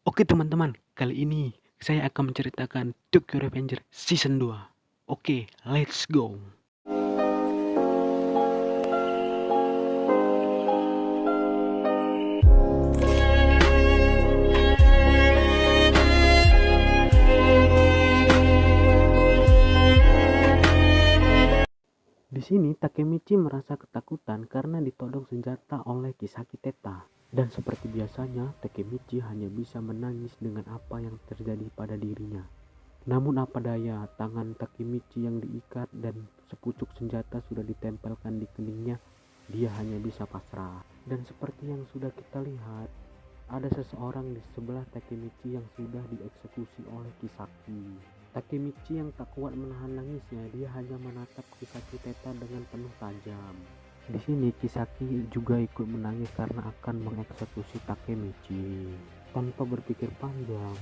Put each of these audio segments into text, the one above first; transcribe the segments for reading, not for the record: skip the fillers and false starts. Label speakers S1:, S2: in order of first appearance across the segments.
S1: Oke teman-teman, kali ini saya akan menceritakan Tokyo Revenger Season 2. Oke, let's go. Di sini Takemichi merasa ketakutan karena ditodong senjata oleh Kisaki Teta. Dan seperti biasanya, Takemichi hanya bisa menangis dengan apa yang terjadi pada dirinya. Namun apa daya, tangan Takemichi yang diikat dan sepucuk senjata sudah ditempelkan di keningnya, dia hanya bisa pasrah. Dan seperti yang sudah kita lihat, ada seseorang di sebelah Takemichi yang sudah dieksekusi oleh Kisaki. Takemichi yang tak kuat menahan nangisnya, dia hanya menatap Kisaki Teta dengan penuh tajam. Di sini Kisaki juga ikut menangis karena akan mengeksekusi Takemichi. Tanpa berpikir panjang,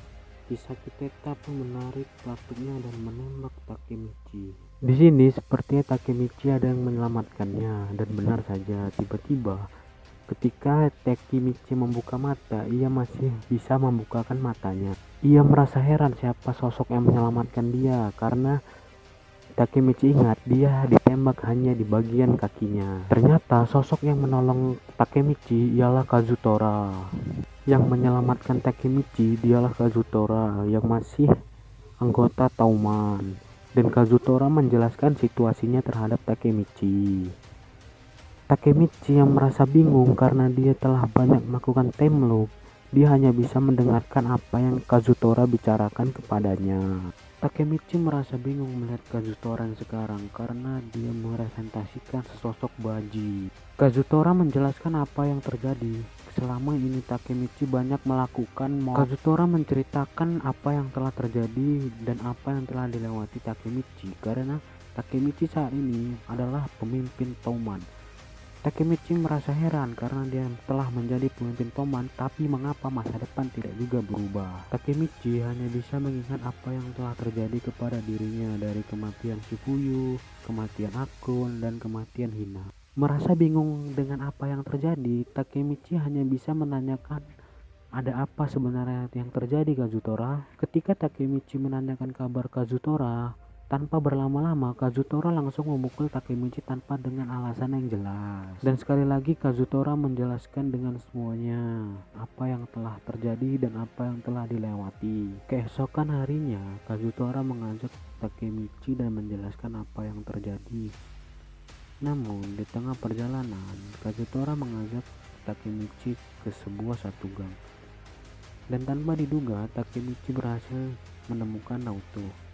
S1: Kisaki Teta pun menarik pelakuknya dan menembak Takemichi. Di sini sepertinya Takemichi ada yang menyelamatkannya, dan benar saja tiba-tiba ketika Takemichi membuka mata, ia masih bisa membukakan matanya. Ia merasa heran siapa sosok yang menyelamatkan dia karena Takemichi ingat dia ditembak hanya di bagian kakinya. Ternyata sosok yang menolong Takemichi ialah Kazutora. Yang menyelamatkan Takemichi dialah Kazutora yang masih anggota Tauman. Dan Kazutora menjelaskan situasinya terhadap Takemichi. Takemichi yang merasa bingung karena dia telah banyak melakukan time loop. Dia hanya bisa mendengarkan apa yang Kazutora bicarakan kepadanya. Takemichi merasa bingung melihat Kazutora yang sekarang karena dia merepresentasikan sesosok baji. Kazutora menjelaskan apa yang terjadi. Selama ini Takemichi banyak melakukan Kazutora menceritakan apa yang telah terjadi dan apa yang telah dilewati Takemichi karena Takemichi saat ini adalah pemimpin Tauman. Takemichi merasa heran karena dia telah menjadi pemimpin Tauman, tapi mengapa masa depan tidak juga berubah. Takemichi hanya bisa mengingat apa yang telah terjadi kepada dirinya dari kematian Shifuyu, kematian Akun, dan kematian Hina. Merasa bingung dengan apa yang terjadi, Takemichi hanya bisa menanyakan ada apa sebenarnya yang terjadi Kazutora. Ketika Takemichi menanyakan kabar Kazutora, tanpa berlama-lama Kazutora langsung memukul Takemichi tanpa dengan alasan yang jelas. Dan sekali lagi Kazutora menjelaskan dengan semuanya apa yang telah terjadi dan apa yang telah dilewati. Keesokan harinya Kazutora mengajak Takemichi dan menjelaskan apa yang terjadi. Namun di tengah perjalanan Kazutora mengajak Takemichi ke satu gang. Dan tanpa diduga Takemichi berhasil menemukan Naoto.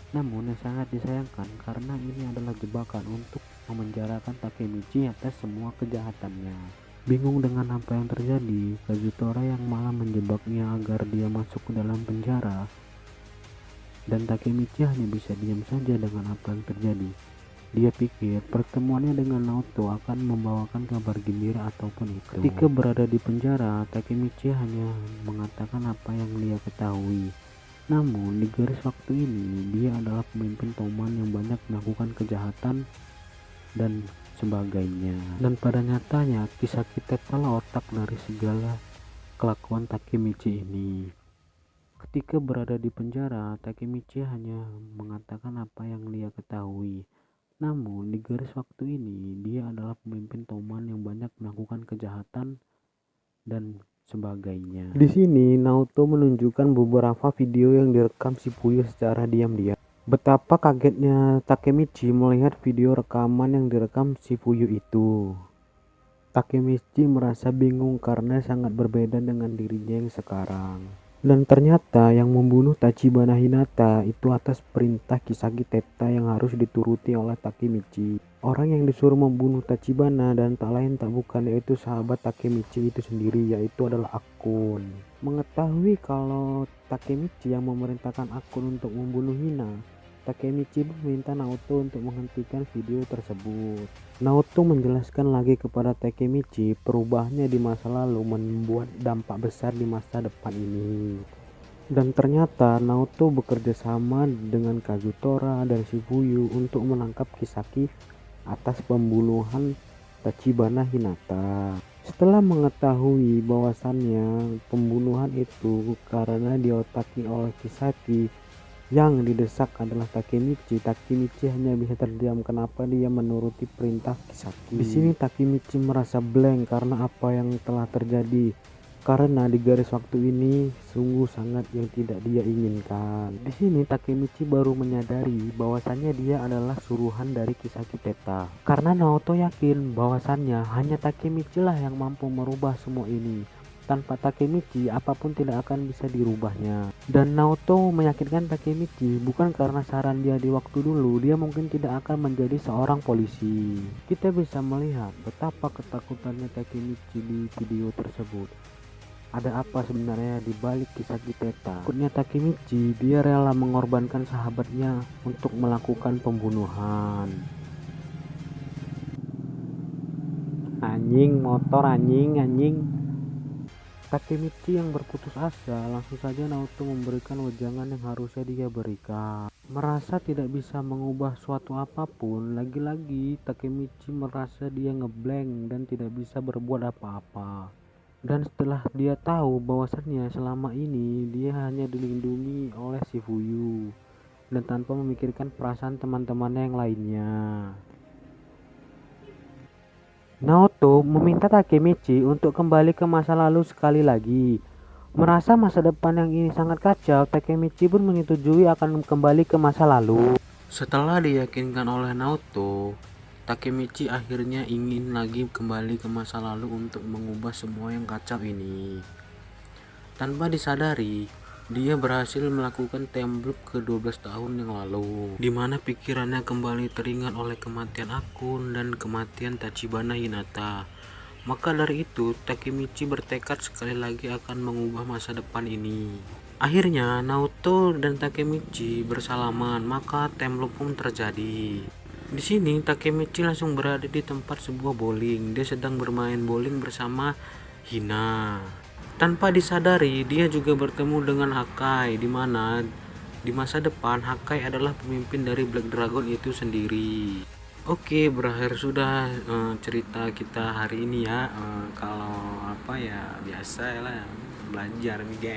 S1: Namun yang sangat disayangkan karena ini adalah jebakan untuk memenjarakan Takemichi atas semua kejahatannya. Bingung dengan apa yang terjadi, Kazutora yang malah menjebaknya agar dia masuk ke dalam penjara. Dan Takemichi hanya bisa diam saja dengan apa yang terjadi. Dia pikir pertemuannya dengan Naoto akan membawakan kabar gembira ataupun itu. Ketika berada di penjara, Takemichi hanya mengatakan apa yang dia ketahui. Namun di garis waktu ini dia adalah pemimpin Tauman yang banyak melakukan kejahatan dan sebagainya. Dan pada nyatanya Kisaki Teta adalah otak dari segala kelakuan Takemichi ini. Ketika berada di penjara, Takemichi hanya mengatakan apa yang dia ketahui. Namun di garis waktu ini dia adalah pemimpin Tauman yang banyak melakukan kejahatan dan sebagainya. Di sini Naoto menunjukkan beberapa video yang direkam Shifuyu secara diam-diam. Betapa kagetnya Takemichi melihat video rekaman yang direkam Shifuyu itu. Takemichi merasa bingung karena sangat berbeda dengan dirinya yang sekarang. Dan ternyata yang membunuh Tachibana Hinata itu atas perintah Kisaki Teta yang harus dituruti oleh Takemichi. Orang yang disuruh membunuh Tachibana dan tak lain tak bukan yaitu sahabat Takemichi itu sendiri, yaitu adalah Akun. Mengetahui kalau Takemichi yang memerintahkan Akun untuk membunuh Hina, Takemichi meminta Naoto untuk menghentikan video tersebut. Naoto menjelaskan lagi kepada Takemichi perubahannya di masa lalu membuat dampak besar di masa depan ini. Dan ternyata Naoto bekerja sama dengan Kazutora dan Shifuyu untuk menangkap Kisaki atas pembunuhan Tachibana Hinata. Setelah mengetahui bahwasannya pembunuhan itu karena diotaki oleh Kisaki, yang didesak adalah Takemichi. Takemichi hanya bisa terdiam. Kenapa dia menuruti perintah Kisaki? Di sini Takemichi merasa blank karena apa yang telah terjadi. Karena di garis waktu ini sungguh sangat yang tidak dia inginkan. Di sini Takemichi baru menyadari bahwasannya dia adalah suruhan dari Kisaki Teta. Karena Naoto yakin bahwasannya hanya Takemichi lah yang mampu merubah semua ini. Tanpa Takemichi, apapun tidak akan bisa dirubahnya. Dan Naoto meyakinkan Takemichi bukan karena saran dia di waktu dulu, dia mungkin tidak akan menjadi seorang polisi. Kita bisa melihat betapa ketakutannya Takemichi di video tersebut. Ada apa sebenarnya di balik kisah Teta? Takutnya Takemichi, dia rela mengorbankan sahabatnya untuk melakukan pembunuhan. Anjing, motor anjing. Takemichi yang berputus asa, langsung saja Naoto memberikan wejangan yang harusnya dia berikan. Merasa tidak bisa mengubah suatu apapun, lagi-lagi Takemichi merasa dia ngeblank dan tidak bisa berbuat apa-apa. Dan setelah dia tahu bahwasannya selama ini dia hanya dilindungi oleh si Fuyu dan tanpa memikirkan perasaan teman-temannya yang lainnya. Naoto meminta Takemichi untuk kembali ke masa lalu sekali lagi. Merasa masa depan yang ini sangat kacau, Takemichi pun menyetujui akan kembali ke masa lalu. Setelah diyakinkan oleh Naoto, Takemichi akhirnya ingin lagi kembali ke masa lalu untuk mengubah semua yang kacau ini. Tanpa disadari, dia berhasil melakukan time loop ke 12 tahun yang lalu, di mana pikirannya kembali teringat oleh kematian Akun dan kematian Tachibana Hinata. Maka dari itu, Takemichi bertekad sekali lagi akan mengubah masa depan ini. Akhirnya, Naoto dan Takemichi bersalaman, maka time loop pun terjadi. Di sini, Takemichi langsung berada di tempat sebuah bowling. Dia sedang bermain bowling bersama Hina. Tanpa disadari, dia juga bertemu dengan Hakai, di mana di masa depan Hakai adalah pemimpin dari Black Dragon itu sendiri. Oke, berakhir sudah cerita kita hari ini ya. Kalau apa ya biasa lah belajar nih guys.